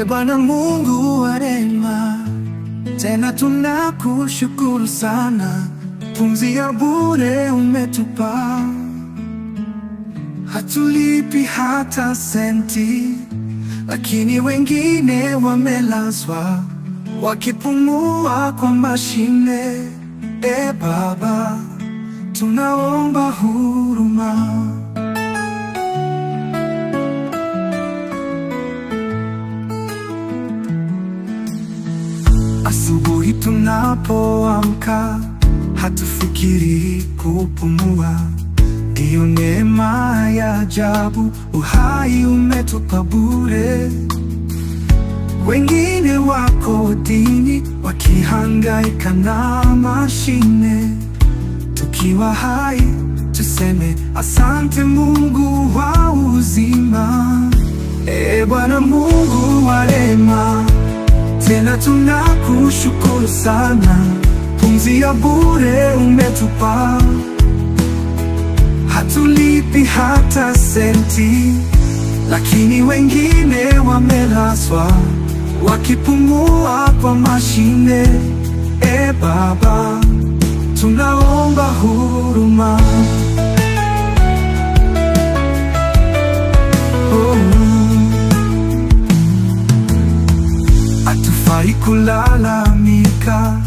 Bwana Mungu wa rehema, tena tunakushukuru sana. Pumzi ya bure umetupa, hatulipi hata senti, lakini wengine wamelazwa wakipumua kwa mashine. Baba, tunaomba huruma. Asubuhi tunapoamka, hatufikiri kupumua. Ndiyo neema ya ajabu, uhai umetupa bure. Wengine wako dini wakihangaika na mashine. Tukiwa hai tuseme asante Mungu wa uzima. Bwana Mungu wa rehema, tena tunakushukuru sana. Pumzi ya bure umetupa, hatulipi hata senti, lakini wengine wamelazwa wakipumua kwa mashine. Baba, tunaomba huruma. Hatufai kulalamika,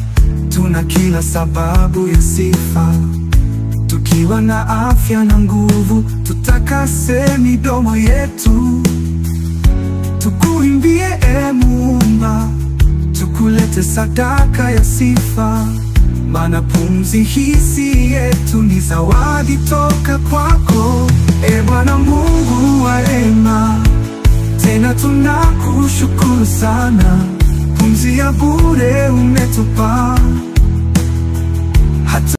tuna kila sababu ya sifa. Tukiwa na afya na nguvu, tutakase midomo yetu, tukuimbie Muumba, tukulete sadaka ya sifa. Maana pumzi hisi yetu ni zawadi toka kwako. Bwana Mungu wa rehema, tena tunakushukuru sana. Pumzi ya bure umetupa,